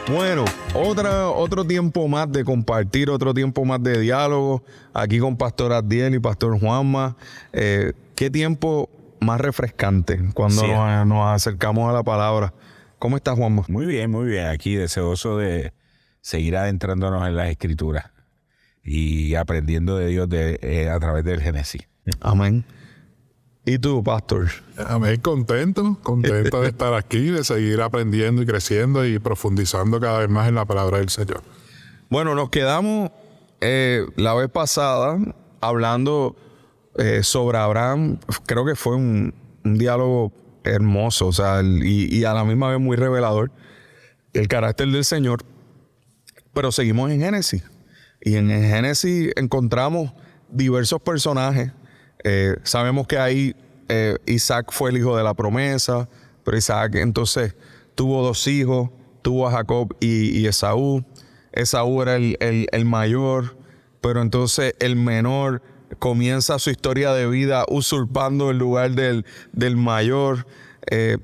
Bueno, otro tiempo más de compartir, otro tiempo más de diálogo, aquí con Pastor Abdiel y Pastor Juanma. Qué tiempo más refrescante cuando Sí. nos acercamos a la palabra. ¿Cómo estás, Juanma? Muy bien, muy bien. Aquí deseoso de seguir adentrándonos en las Escrituras y aprendiendo de Dios a través del Génesis. Amén. ¿Y tú, Pastor? Amén, contento de estar aquí, de seguir aprendiendo y creciendo y profundizando cada vez más en la palabra del Señor. Bueno, nos quedamos la vez pasada hablando sobre Abraham. Creo que fue un diálogo hermoso, o sea, y a la misma vez muy revelador, el carácter del Señor. Pero seguimos en Génesis. Y en Génesis encontramos diversos personajes. Sabemos que ahí Isaac fue el hijo de la promesa, pero Isaac entonces tuvo 2 hijos, tuvo a Jacob y Esaú. Esaú era el mayor, pero entonces el menor comienza su historia de vida usurpando el lugar del mayor,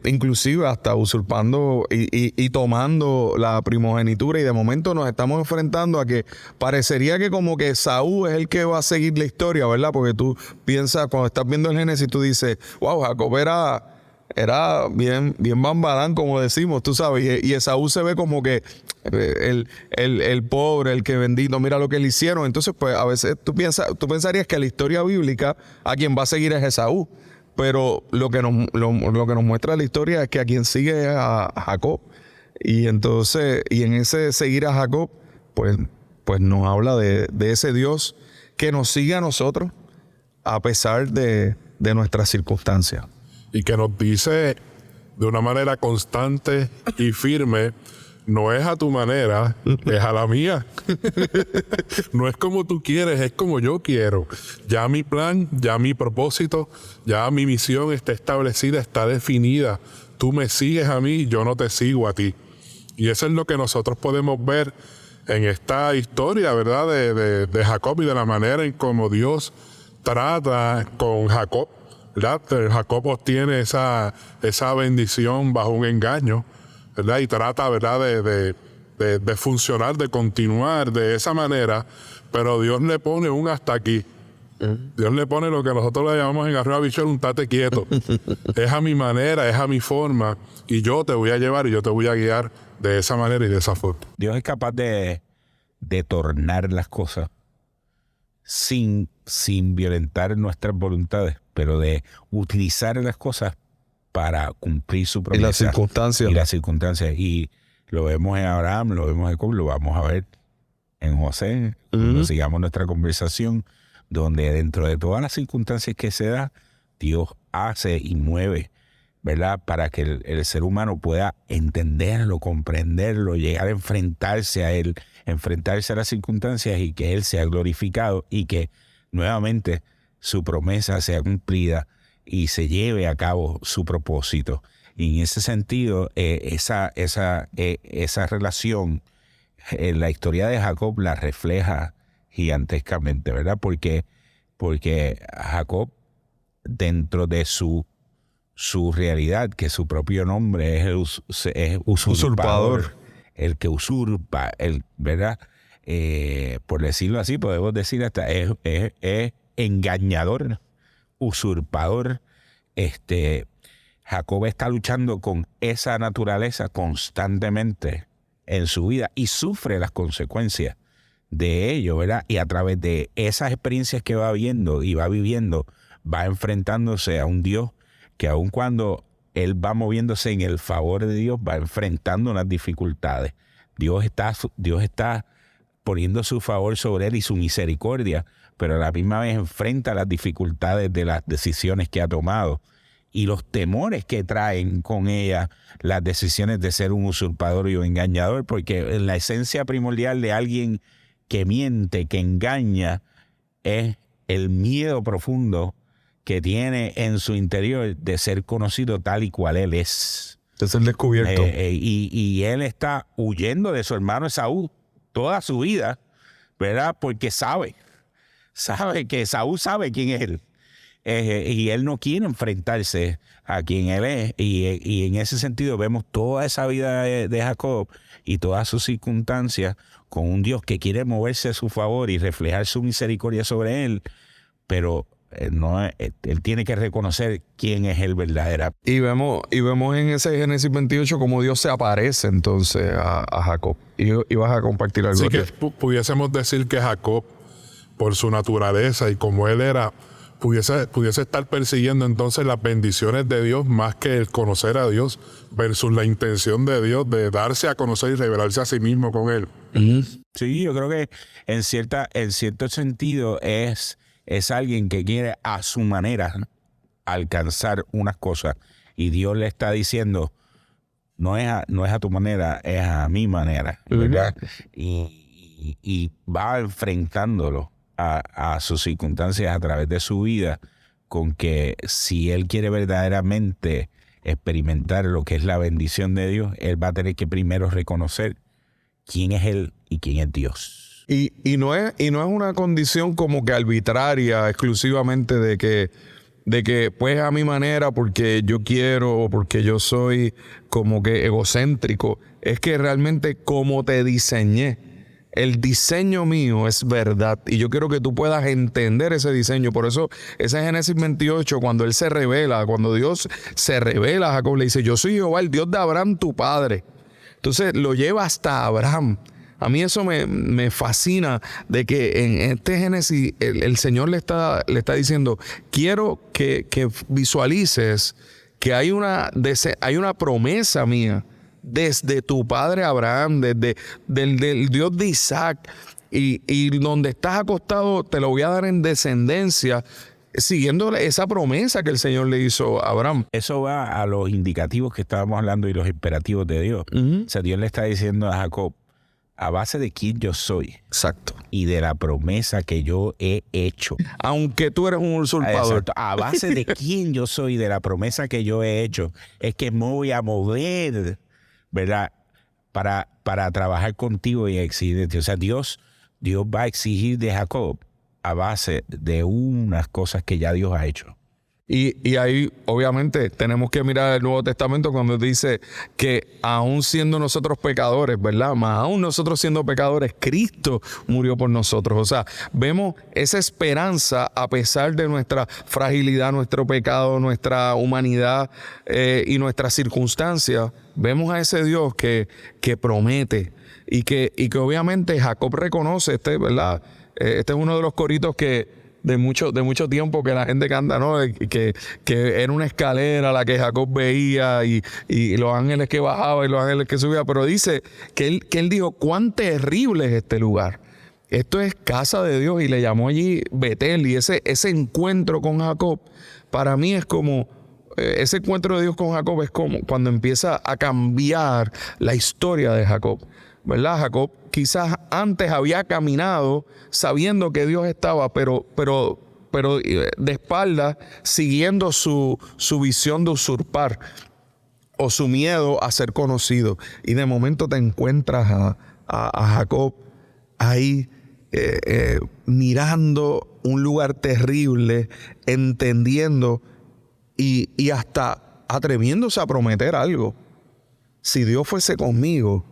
inclusive hasta usurpando y tomando la primogenitura, y de momento nos estamos enfrentando a que parecería que como que Esaú es el que va a seguir la historia, ¿verdad? Porque tú piensas, cuando estás viendo el Génesis, tú dices, wow, Jacob era bien bambalán, como decimos, tú sabes, y Esaú se ve como que el pobre, el que bendito, mira lo que le hicieron. Entonces, pues a veces tú pensarías que la historia bíblica a quien va a seguir es Esaú, pero lo que nos muestra la historia es que a quien sigue es a Jacob. Y entonces, y en ese seguir a Jacob, pues nos habla de ese Dios que nos sigue a nosotros a pesar de nuestras circunstancias. Y que nos dice de una manera constante y firme, no es a tu manera, es a la mía. No es como tú quieres, es como yo quiero. Ya mi plan, ya mi propósito, ya mi misión está establecida, está definida. Tú me sigues a mí, yo no te sigo a ti. Y eso es lo que nosotros podemos ver en esta historia, ¿verdad? De Jacob, y de la manera en cómo Dios trata con Jacob, ¿verdad? Jacob obtiene esa bendición bajo un engaño, ¿verdad? Y trata, ¿verdad?, de funcionar, de continuar de esa manera, pero Dios le pone un hasta aquí. Dios le pone lo que nosotros le llamamos en Arroyo Bichol un tate quieto. Es a mi manera, es a mi forma, y yo te voy a llevar y yo te voy a guiar de esa manera y de esa forma. Dios es capaz de tornar las cosas sin violentar nuestras voluntades, pero de utilizar las cosas para cumplir su promesa. Y las circunstancias. Y lo vemos en Abraham, lo vemos en Jacob, lo vamos a ver en José, cuando sigamos nuestra conversación, donde dentro de todas las circunstancias que se da, Dios hace y mueve, ¿verdad? Para que el ser humano pueda entenderlo, comprenderlo, llegar a enfrentarse a él, enfrentarse a las circunstancias, y que él sea glorificado y que nuevamente su promesa sea cumplida y se lleve a cabo su propósito. Y en ese sentido, esa relación, la historia de Jacob la refleja gigantescamente, ¿verdad? Porque Jacob, dentro de su realidad, que su propio nombre es usurpador, el que usurpa, ¿verdad? Por decirlo así, podemos decir hasta es engañador, usurpador. Jacob está luchando con esa naturaleza constantemente en su vida y sufre las consecuencias de ello, ¿verdad? Y a través de esas experiencias que va viendo y va viviendo, va enfrentándose a un Dios que, aun cuando él va moviéndose en el favor de Dios, va enfrentando unas dificultades. Dios está poniendo su favor sobre él y su misericordia, pero a la misma vez enfrenta las dificultades de las decisiones que ha tomado y los temores que traen con ella las decisiones de ser un usurpador y un engañador, porque en la esencia primordial de alguien que miente, que engaña, es el miedo profundo que tiene en su interior de ser conocido tal y cual él es. De ser descubierto. Y él está huyendo de su hermano Esaú toda su vida, ¿verdad? Porque sabe que Esaú sabe quién es él. y él no quiere enfrentarse a quien él es. Y en ese sentido vemos toda esa vida de Jacob y todas sus circunstancias con un Dios que quiere moverse a su favor y reflejar su misericordia sobre él, pero él tiene que reconocer quién es él verdadera. Y vemos en ese Génesis 28 cómo Dios se aparece entonces a Jacob. Y vas a compartir algo. Así que pudiésemos decir que Jacob, por su naturaleza y como él era, pudiese estar persiguiendo entonces las bendiciones de Dios más que el conocer a Dios versus la intención de Dios de darse a conocer y revelarse a sí mismo con él. Sí, yo creo que en cierto sentido es alguien que quiere a su manera alcanzar unas cosas y Dios le está diciendo no es a tu manera, es a mi manera, ¿verdad? Y va enfrentándolo a sus circunstancias a través de su vida, con que si él quiere verdaderamente experimentar lo que es la bendición de Dios, él va a tener que primero reconocer quién es él y quién es Dios. Y no es una condición como que arbitraria exclusivamente de que pues a mi manera porque yo quiero o porque yo soy como que egocéntrico. Es que realmente como te diseñé. El diseño mío es verdad y yo quiero que tú puedas entender ese diseño. Por eso ese Génesis 28, cuando él se revela, cuando Dios se revela a Jacob, le dice, yo soy Jehová, el Dios de Abraham, tu padre. Entonces lo lleva hasta Abraham. A mí eso me fascina de que en este Génesis el Señor le está diciendo, quiero que visualices que hay una promesa mía desde tu padre Abraham, del Dios de Isaac, y donde estás acostado te lo voy a dar en descendencia, siguiendo esa promesa que el Señor le hizo a Abraham. Eso va a los indicativos que estábamos hablando y los imperativos de Dios. O sea, Dios le está diciendo a Jacob, a base de quién yo soy. Exacto. Y de la promesa que yo he hecho. Aunque tú eres un usurpador. Exacto. A base de quién yo soy y de la promesa que yo he hecho, es que me voy a mover, ¿verdad? Para trabajar contigo y exigirte. O sea, Dios va a exigir de Jacob a base de unas cosas que ya Dios ha hecho. Y ahí, obviamente, tenemos que mirar el Nuevo Testamento cuando dice que aún siendo nosotros pecadores, ¿verdad? Más aún nosotros siendo pecadores, Cristo murió por nosotros. O sea, vemos esa esperanza a pesar de nuestra fragilidad, nuestro pecado, nuestra humanidad y nuestras circunstancias. Vemos a ese Dios que promete y que obviamente Jacob reconoce, ¿verdad? Este es uno de los coritos que de mucho tiempo que la gente canta, ¿no? Que era una escalera la que Jacob veía y los ángeles que bajaban y los ángeles que subían, pero dice que él dijo, cuán terrible es este lugar. Esto es casa de Dios y le llamó allí Betel, y ese encuentro con Jacob para mí es como ese encuentro de Dios con Jacob es como cuando empieza a cambiar la historia de Jacob, ¿verdad? Jacob quizás antes había caminado sabiendo que Dios estaba, pero de espalda siguiendo su visión de usurpar o su miedo a ser conocido. Y de momento te encuentras a Jacob ahí mirando un lugar terrible, entendiendo y hasta atreviéndose a prometer algo. Si Dios fuese conmigo,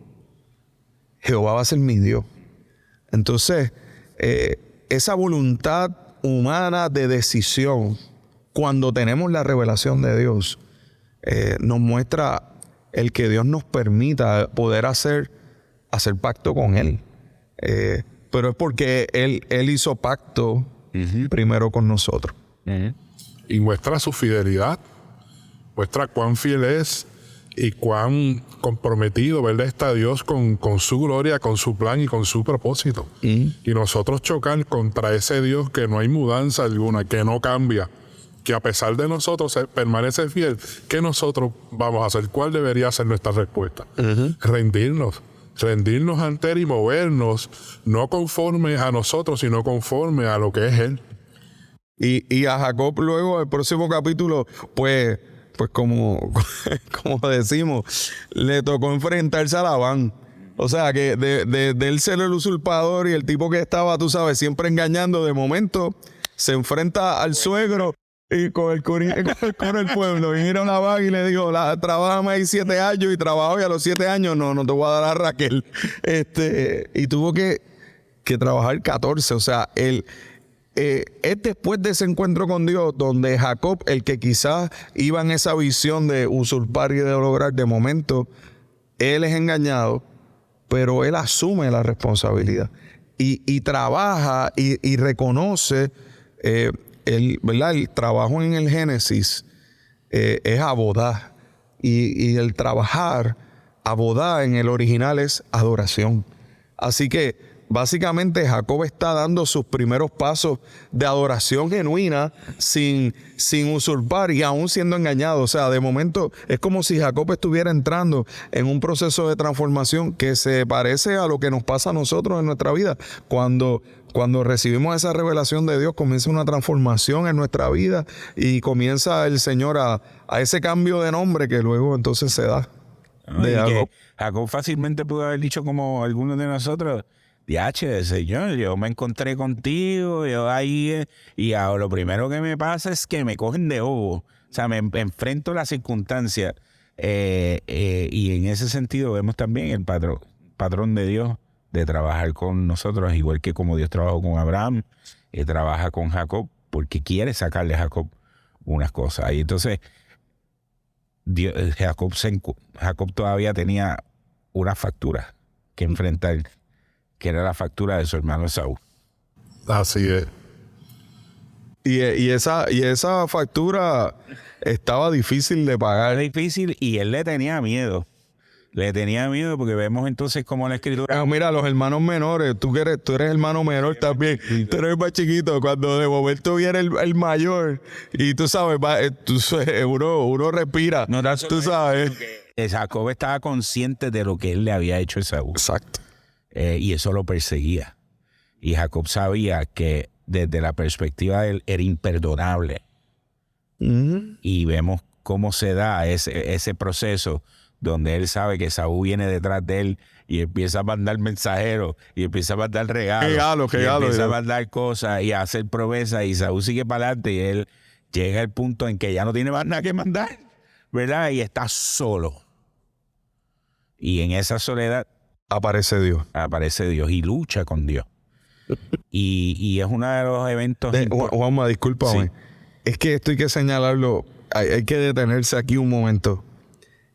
Jehová va a ser mi Dios. Entonces, esa voluntad humana de decisión, cuando tenemos la revelación de Dios, nos muestra el que Dios nos permita poder hacer pacto con Él. Pero es porque Él hizo pacto primero con nosotros. Y muestra su fidelidad, muestra cuán fiel es y cuán comprometido, ¿verdad?, está Dios con su gloria, con su plan y con su propósito. Y nosotros chocar contra ese Dios que no hay mudanza alguna, que no cambia, que a pesar de nosotros permanece fiel, ¿qué nosotros vamos a hacer? ¿Cuál debería ser nuestra respuesta? Rendirnos ante Él y movernos, no conforme a nosotros, sino conforme a lo que es Él. Y a Jacob luego, el próximo capítulo, pues como decimos, le tocó enfrentarse a Labán. O sea, que de él ser el usurpador y el tipo que estaba, tú sabes, siempre engañando, de momento se enfrenta al suegro Y con el cura del pueblo. Y mira una vaga y le dijo, trabájame ahí 7 años y trabajó y a los 7 años no te voy a dar a Raquel. Y tuvo que trabajar 14. O sea, es después de ese encuentro con Dios donde Jacob, el que quizás iba en esa visión de usurpar y de lograr, de momento, él es engañado, pero él asume la responsabilidad y trabaja y reconoce ¿verdad? El trabajo en el Génesis es abodá y el trabajar abodá en el original es adoración. Así que básicamente Jacob está dando sus primeros pasos de adoración genuina sin usurpar y aún siendo engañado. O sea, de momento es como si Jacob estuviera entrando en un proceso de transformación que se parece a lo que nos pasa a nosotros en nuestra vida. Cuando recibimos esa revelación de Dios, comienza una transformación en nuestra vida y comienza el Señor a ese cambio de nombre que luego entonces se da. Jacob fácilmente pudo haber dicho como algunos de nosotros, diache, Señor, yo me encontré contigo, yo ahí, y ahora lo primero que me pasa es que me cogen de ojo. O sea, me enfrento a las circunstancias. Y en ese sentido vemos también el patrón de Dios de trabajar con nosotros, igual que como Dios trabajó con Abraham, trabaja con Jacob, porque quiere sacarle a Jacob unas cosas. Y entonces Jacob todavía tenía una factura que enfrentar, que era la factura de su hermano Esaú. Así es. Y esa factura estaba difícil de pagar. Era difícil y él le tenía miedo. Le tenía miedo porque vemos entonces como la escritura... Mira, los hermanos menores, tú eres hermano menor también. Tú eres el más chiquito. Cuando de momento viene el mayor y tú sabes, uno respira. No, tú sabes. Jacob estaba consciente de lo que él le había hecho a Esaú. Exacto. Y eso lo perseguía. Y Jacob sabía que desde la perspectiva de él era imperdonable. Y vemos cómo se da ese proceso donde él sabe que Esaú viene detrás de él y empieza a mandar mensajeros y empieza a mandar regalos. Empieza a mandar cosas y a hacer promesas y Esaú sigue para adelante y él llega al punto en que ya no tiene más nada que mandar, ¿verdad? Y está solo. Y en esa soledad aparece Dios y lucha con Dios. y es uno de los eventos... Juanma, discúlpame. Sí. Es que esto hay que señalarlo. Hay que detenerse aquí un momento.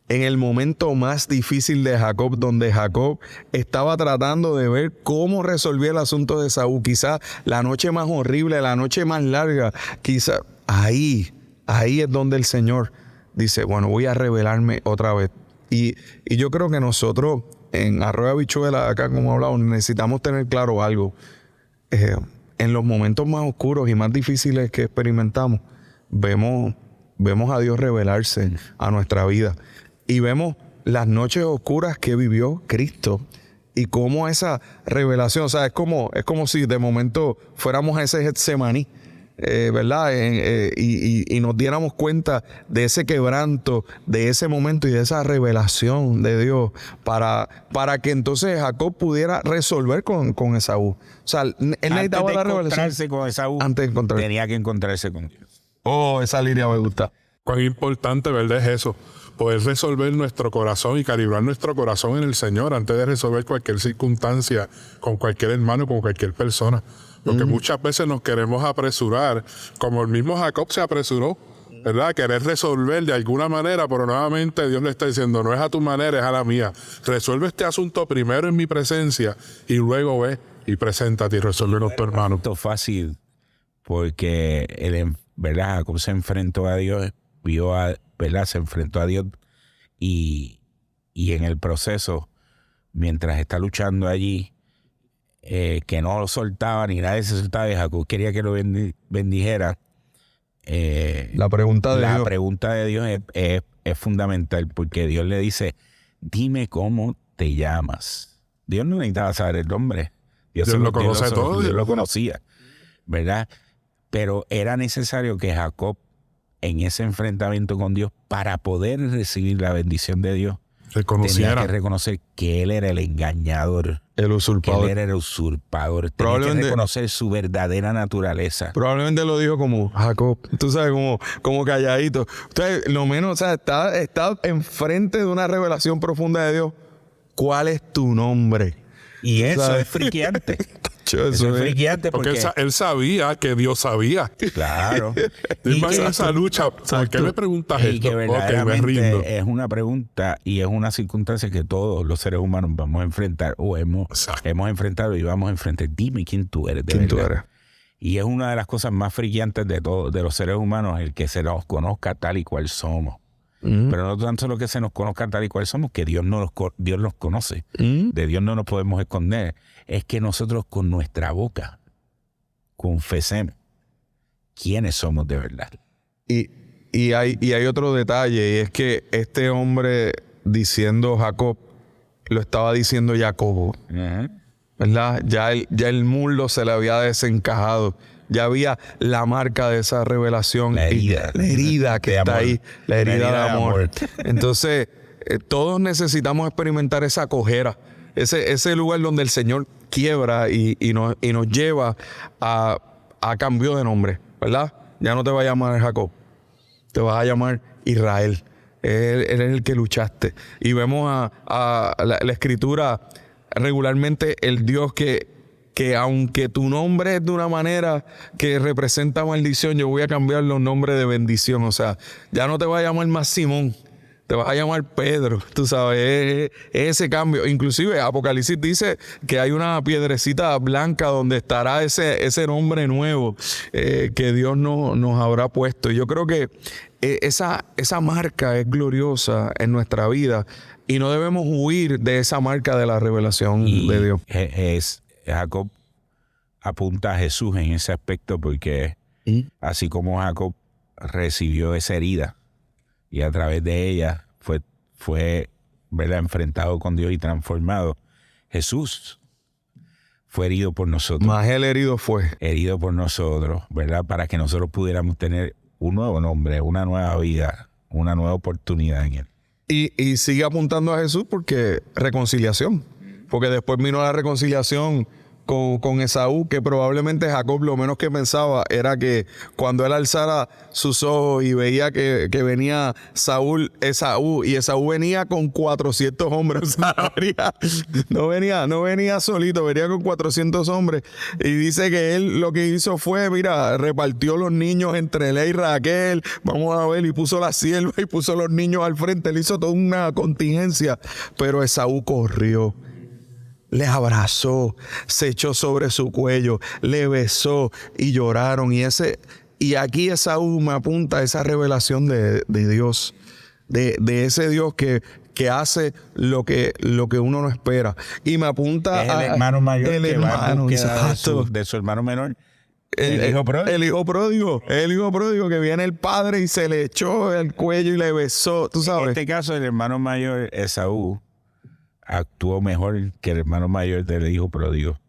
En el momento más difícil de Jacob, donde Jacob estaba tratando de ver cómo resolvía el asunto de Esaú, quizás la noche más horrible, la noche más larga, quizás ahí es donde el Señor dice, bueno, voy a revelarme otra vez. Y yo creo que nosotros en Arroyo Habichuela, acá como hablamos, necesitamos tener claro algo. En los momentos más oscuros y más difíciles que experimentamos, vemos a Dios revelarse a nuestra vida. Y vemos las noches oscuras que vivió Cristo y cómo esa revelación, o sea, es como si de momento fuéramos a ese Getsemaní, ¿verdad? Y nos diéramos cuenta de ese quebranto, de ese momento y de esa revelación de Dios para que entonces Jacob pudiera resolver con Esaú. O sea, él necesitaba la revelación. Con Esaú, antes de encontrarse. Tenía que encontrarse con Dios. Oh, esa línea me gusta. Cuán importante, ¿verdad? Es eso. Poder resolver nuestro corazón y calibrar nuestro corazón en el Señor antes de resolver cualquier circunstancia con cualquier hermano, con cualquier persona. Porque muchas veces nos queremos apresurar, como el mismo Jacob se apresuró, ¿verdad? Querer resolver de alguna manera, pero nuevamente Dios le está diciendo, no es a tu manera, es a la mía. Resuelve este asunto primero en mi presencia y luego ve y preséntate y resuélvelo tu hermano. Esto es fácil porque ¿verdad? Jacob se enfrentó a Dios, ¿verdad? Se enfrentó a Dios y en el proceso, mientras está luchando allí, que no lo soltaba ni nadie se soltaba, y Jacob quería que lo bendijera. La pregunta de Dios es fundamental porque Dios le dice, dime cómo te llamas. Dios no necesitaba saber el nombre. Dios lo conoce todo. Dios lo conocía, ¿verdad? Pero era necesario que Jacob, en ese enfrentamiento con Dios, para poder recibir la bendición de Dios, tenía que reconocer que él era el engañador El Que usurpador. él era el usurpador. Tenía que Probablemente- reconocer su verdadera naturaleza. Probablemente lo dijo como Jacob, tú sabes, como calladito. Entonces, lo menos, o sea, está enfrente de una revelación profunda de Dios. ¿Cuál es tu nombre? Y eso ¿Sabes? es friqueante. Eso Eso es es- friqueante Porque porque... él sabía que Dios sabía. Claro. ¿Te Y imaginas que- esa lucha? ¿Por qué me preguntas y que esto? Ok, me verdaderamente rindo. es una pregunta y es una circunstancia que todos los seres humanos vamos a enfrentar o Exacto. hemos enfrentado y vamos a enfrentar. Dime quién tú eres. De ¿Quién tú verdad. eres? Y es una de las cosas más friqueantes de todos, de los seres humanos, el que se nos conozca tal y cual somos. Pero no tan solo que se nos conozca tal y cual somos, que Dios nos conoce. De Dios no nos podemos esconder. Es que nosotros con nuestra boca confesemos quiénes somos de verdad. Y hay otro detalle, y es que este hombre diciendo Jacob, lo estaba diciendo Jacobo, ¿verdad? Ya el muslo se le había desencajado. Ya había la marca de esa revelación. La herida. La herida que De está amor. ahí. La herida de amor. amor. Entonces, todos necesitamos experimentar esa cojera. Ese lugar donde el Señor quiebra y nos lleva a cambio de nombre, ¿verdad? Ya no te va a llamar Jacob. Te vas a llamar Israel. Él es el que luchaste. Y vemos a la Escritura regularmente el Dios que aunque tu nombre es de una manera que representa maldición, yo voy a cambiar los nombres de bendición. O sea, ya no te vas a llamar más Simón, te vas a llamar Pedro. Tú sabes, es ese cambio. Inclusive Apocalipsis dice que hay una piedrecita blanca donde estará ese nombre nuevo que Dios nos habrá puesto. Y yo creo que esa marca es gloriosa en nuestra vida y no debemos huir de esa marca de la revelación Y de Dios. Jacob apunta a Jesús en ese aspecto porque así como Jacob recibió esa herida y a través de ella fue ¿verdad? Enfrentado con Dios y transformado, Jesús fue herido por nosotros. Más el herido fue. Herido por nosotros, ¿verdad? Para que nosotros pudiéramos tener un nuevo nombre, una nueva vida, una nueva oportunidad en él. Y sigue apuntando a Jesús porque reconciliación. Porque después vino la reconciliación con Esaú, que probablemente Jacob lo menos que pensaba era que cuando él alzara sus ojos y veía que venía Esaú, y Esaú venía con 400 hombres, o sea, no venía solito, venía con 400 hombres, y dice que él lo que hizo fue, mira, repartió los niños entre Lea y Raquel, vamos a ver, y puso la sierva y puso los niños al frente, él hizo toda una contingencia, pero Esaú corrió. Le abrazó, se echó sobre su cuello, le besó y lloraron. Y aquí Esaú me apunta a esa revelación de Dios, de ese Dios que hace lo que uno no espera. Y me apunta Es el hermano mayor el que va en hermano, búsqueda exacto. de su hermano menor. El hijo pródigo que viene el padre y se le echó el cuello y le besó, tú En sabes. este caso, el hermano mayor, Esaú, actuó mejor que el hermano mayor del hijo pródigo.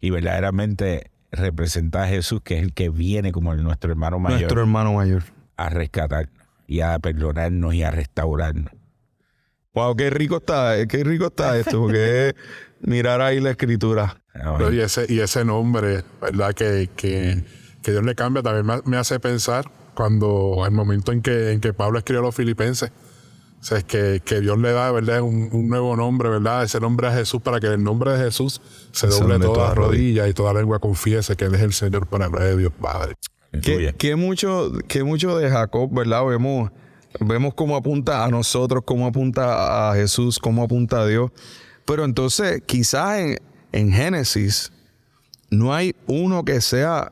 Y verdaderamente representa a Jesús, que es el que viene como nuestro hermano mayor, Nuestro hermano mayor. a rescatarnos y a perdonarnos y a restaurarnos. Wow, qué rico está esto, porque es mirar ahí la escritura. Pero y ese nombre, ¿verdad? Que Dios le cambia, también me hace pensar cuando el momento en que Pablo escribió a los filipenses. O sea, es que Dios le da, ¿verdad? Un nuevo nombre, ¿verdad? Ese nombre a Jesús, para que en el nombre de Jesús se doble toda rodilla y toda lengua confiese que Él es el Señor para la gloria de Dios Padre. Que mucho de Jacob, ¿verdad? Vemos cómo apunta a nosotros, cómo apunta a Jesús, cómo apunta a Dios. Pero entonces, quizás en Génesis no hay uno que sea...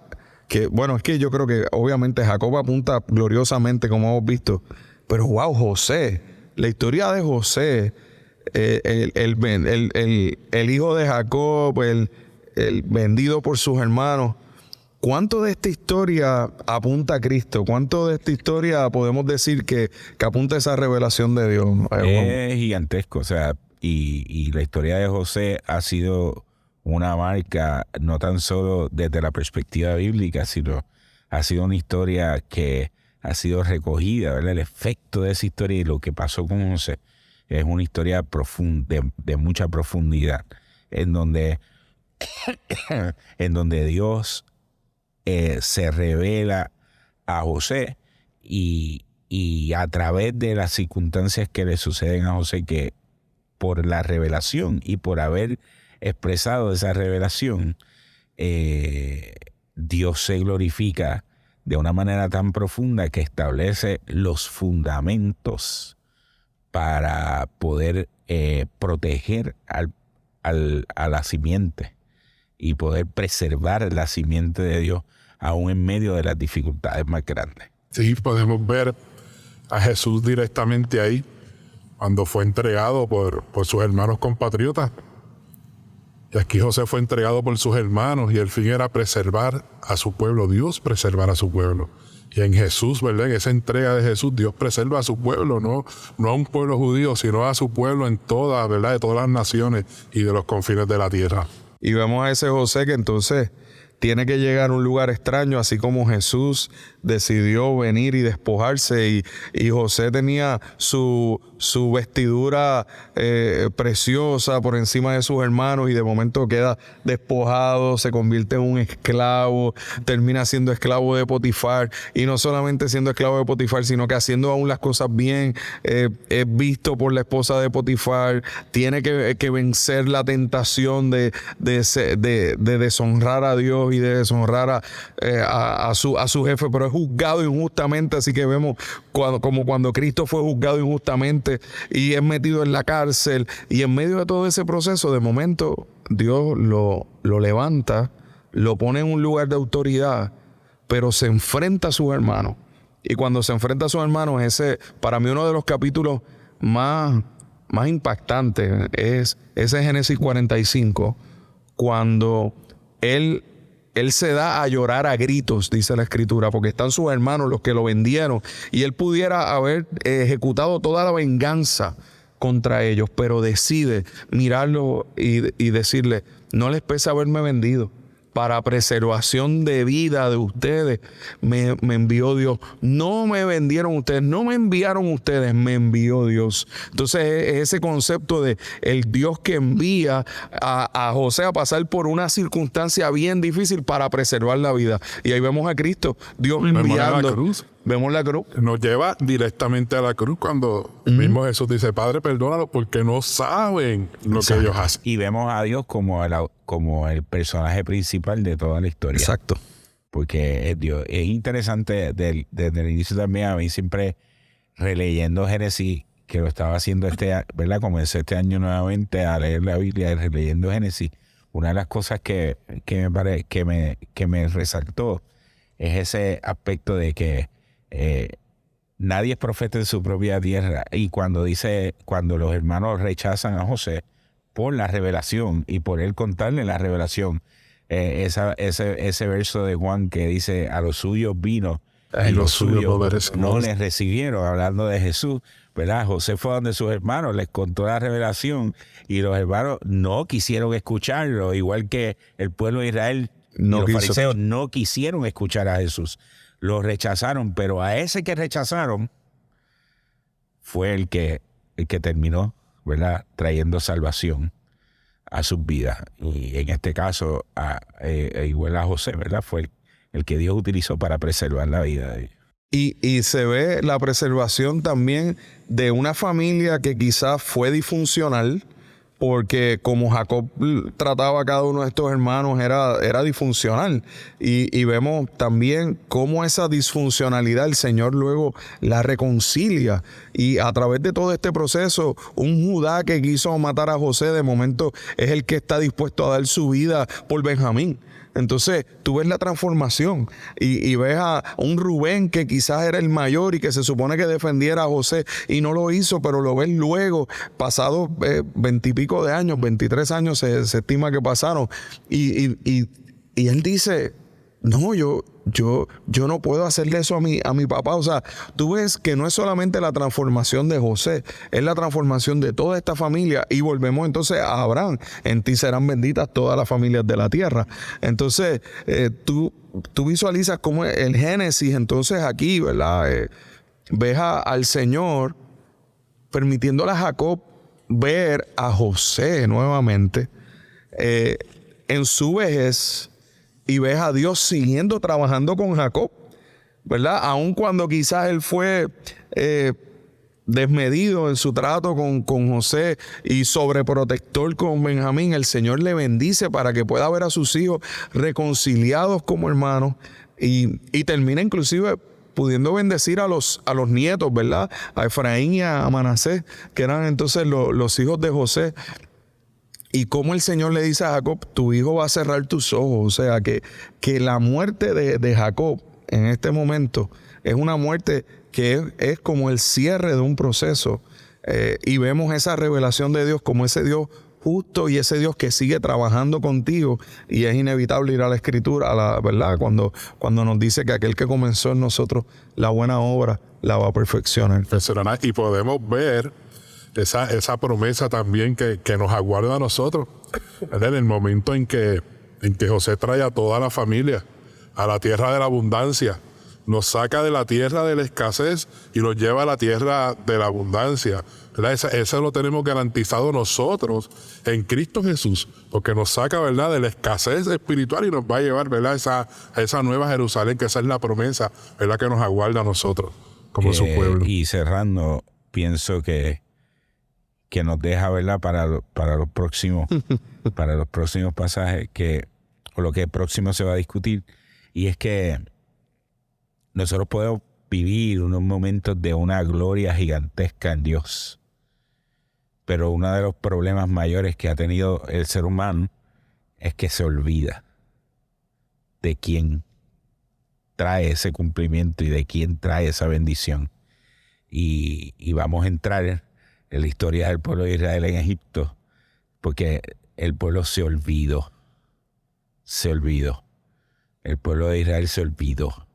Bueno, es que yo creo que obviamente Jacob apunta gloriosamente, como hemos visto. Pero wow, José... La historia de José, el hijo de Jacob, el vendido por sus hermanos, ¿cuánto de esta historia apunta a Cristo? ¿Cuánto de esta historia podemos decir que apunta a esa revelación de Dios? Es gigantesco, o sea, y la historia de José ha sido una marca no tan solo desde la perspectiva bíblica, sino ha sido una historia que ha sido recogida, ¿verdad? El efecto de esa historia y lo que pasó con José es una historia profunda, de mucha profundidad. en donde, en donde Dios se revela a José y a través de las circunstancias que le suceden a José, que por la revelación y por haber expresado esa revelación, Dios se glorifica de una manera tan profunda que establece los fundamentos para poder proteger a la simiente y poder preservar la simiente de Dios aún en medio de las dificultades más grandes. Sí, podemos ver a Jesús directamente ahí, cuando fue entregado por sus hermanos compatriotas. Y aquí José fue entregado por sus hermanos y el fin era preservar a su pueblo, Dios preservar a su pueblo. Y en Jesús, ¿verdad? En esa entrega de Jesús, Dios preserva a su pueblo, no a un pueblo judío, sino a su pueblo en todas, ¿verdad? De todas las naciones y de los confines de la tierra. Y vemos a ese José que entonces tiene que llegar a un lugar extraño, así como Jesús decidió venir y despojarse. Y José tenía su vestidura preciosa por encima de sus hermanos y de momento queda despojado, se convierte en un esclavo, termina siendo esclavo de Potifar. Y no solamente siendo esclavo de Potifar, sino que haciendo aún las cosas bien, es visto por la esposa de Potifar. Tiene que vencer la tentación de deshonrar a Dios y de deshonrar a su jefe, pero es juzgado injustamente. Así que vemos como cuando Cristo fue juzgado injustamente y es metido en la cárcel, y en medio de todo ese proceso, de momento Dios lo levanta, lo pone en un lugar de autoridad, pero se enfrenta a sus hermanos. Y cuando se enfrenta a sus hermanos, ese, para mí, uno de los capítulos más impactantes es ese Génesis 45, cuando él se da a llorar a gritos, dice la Escritura, porque están sus hermanos los que lo vendieron, y él pudiera haber ejecutado toda la venganza contra ellos, pero decide mirarlo y decirle: no les pesa haberme vendido. Para preservación de vida de ustedes me envió Dios. No me vendieron ustedes, no me enviaron ustedes, me envió Dios. Entonces es ese concepto de el Dios que envía a José a pasar por una circunstancia bien difícil para preservar la vida. Y ahí vemos a Cristo, Dios enviando. Vemos la cruz. Nos lleva directamente a la cruz cuando mismo Jesús dice: Padre, perdónalo porque no saben lo que ellos hacen. Y vemos a Dios como el personaje principal de toda la historia. Exacto. Porque es Dios. Es interesante desde el inicio también. A mí siempre releyendo Génesis, que lo estaba haciendo ¿verdad? Comencé este año nuevamente a leer la Biblia y releyendo Génesis. Una de las cosas que me resaltó es ese aspecto de que nadie es profeta en su propia tierra. Y cuando los hermanos rechazan a José por la revelación y por él contarle la revelación, ese verso de Juan que dice: a los suyos vino y los suyos no les recibieron, hablando de Jesús, ¿verdad? José fue donde sus hermanos, les contó la revelación y los hermanos no quisieron escucharlo, igual que el pueblo de Israel. Los fariseos no quisieron escuchar a Jesús. Lo rechazaron, pero a ese que rechazaron fue el que terminó, ¿verdad?, trayendo salvación a sus vidas. Y en este caso, igual a José, ¿verdad?, fue el que Dios utilizó para preservar la vida de ellos. Y se ve la preservación también de una familia que quizás fue disfuncional, porque como Jacob trataba a cada uno de estos hermanos era disfuncional. Y vemos también cómo esa disfuncionalidad el Señor luego la reconcilia. Y a través de todo este proceso, un Judá que quiso matar a José, de momento es el que está dispuesto a dar su vida por Benjamín. Entonces tú ves la transformación y ves a un Rubén que quizás era el mayor y que se supone que defendiera a José y no lo hizo, pero lo ves luego, pasados 20 y pico de años, 23 años se estima que pasaron, y él dice: no, yo no puedo hacerle eso a mi papá. O sea, tú ves que no es solamente la transformación de José, es la transformación de toda esta familia. Y volvemos entonces a Abraham: en ti serán benditas todas las familias de la tierra. Entonces, tú visualizas cómo el Génesis, entonces aquí, ¿verdad? Ves al Señor permitiéndole a Jacob ver a José nuevamente en su vejez y ves a Dios siguiendo trabajando con Jacob, ¿verdad? Aun cuando quizás él fue desmedido en su trato con José y sobreprotector con Benjamín, el Señor le bendice para que pueda ver a sus hijos reconciliados como hermanos y termina inclusive pudiendo bendecir a los nietos, ¿verdad? A Efraín y a Manasés, que eran entonces los hijos de José. Y como el Señor le dice a Jacob, tu hijo va a cerrar tus ojos. O sea, que la muerte de Jacob en este momento es una muerte que es como el cierre de un proceso. Y vemos esa revelación de Dios como ese Dios justo y ese Dios que sigue trabajando contigo. Y es inevitable ir a la Escritura, ¿verdad? Cuando nos dice que aquel que comenzó en nosotros la buena obra la va a perfeccionar. Y podemos ver esa promesa también que nos aguarda a nosotros. En el momento en que José trae a toda la familia a la tierra de la abundancia, nos saca de la tierra de la escasez y nos lleva a la tierra de la abundancia. Eso lo tenemos garantizado nosotros en Cristo Jesús, porque nos saca, ¿verdad?, de la escasez espiritual y nos va a llevar, ¿verdad?, a esa nueva Jerusalén, que esa es la promesa, ¿verdad?, que nos aguarda a nosotros como su pueblo. Y cerrando, pienso que nos deja, ¿verdad?, para los próximos pasajes, o lo que próximo se va a discutir, y es que nosotros podemos vivir unos momentos de una gloria gigantesca en Dios. Pero uno de los problemas mayores que ha tenido el ser humano es que se olvida de quién trae ese cumplimiento y de quién trae esa bendición. Y vamos a entrar en la historia del pueblo de Israel en Egipto, porque el pueblo se olvidó. El pueblo de Israel se olvidó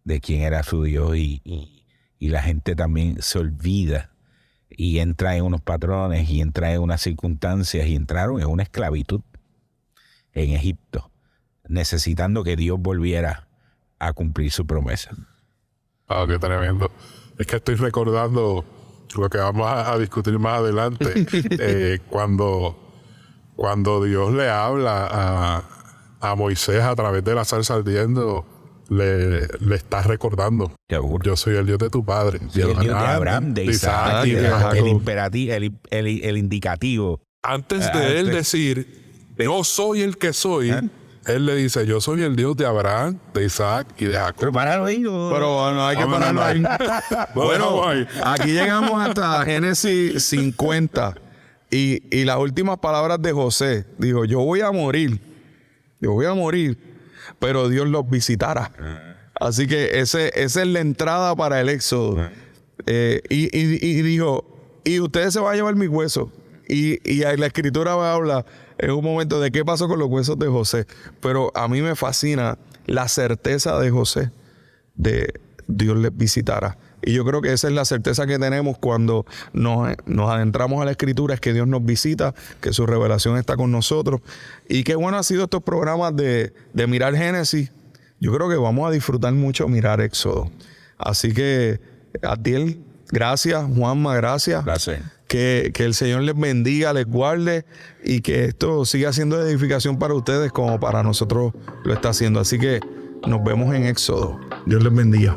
de quién era su Dios y la gente también se olvida y entra en unos patrones y entra en unas circunstancias y entraron en una esclavitud en Egipto, necesitando que Dios volviera a cumplir su promesa. Qué tremendo. Es que estoy recordando lo que vamos a discutir más adelante, cuando Dios le habla a Moisés a través de la zarza ardiendo, le está recordando: yo soy el Dios de tu padre. Sí, el Dios de Abraham, de Isaac y de Jacob. El imperativo, el indicativo. Antes de él decir, yo soy el que soy, él le dice, yo soy el Dios de Abraham, de Isaac y de Jacob. Pero páralo ahí. Pero bueno, hay que pararlo ahí. Bueno, aquí llegamos hasta Génesis 50. Y las últimas palabras de José. Dijo, yo voy a morir, pero Dios los visitará. Así que esa es la entrada para el éxodo. Y dijo, y ustedes se van a llevar mis huesos. Y la Escritura va a hablar en un momento de qué pasó con los huesos de José. Pero a mí me fascina la certeza de José de Dios les visitará. Y yo creo que esa es la certeza que tenemos cuando nos adentramos a la Escritura, es que Dios nos visita, que su revelación está con nosotros. Y qué bueno han sido estos programas de mirar Génesis. Yo creo que vamos a disfrutar mucho mirar Éxodo. Así que, Adiel, gracias. Juanma, gracias. Gracias. Que el Señor les bendiga, les guarde y que esto siga siendo de edificación para ustedes como para nosotros lo está haciendo. Así que nos vemos en Éxodo. Dios les bendiga.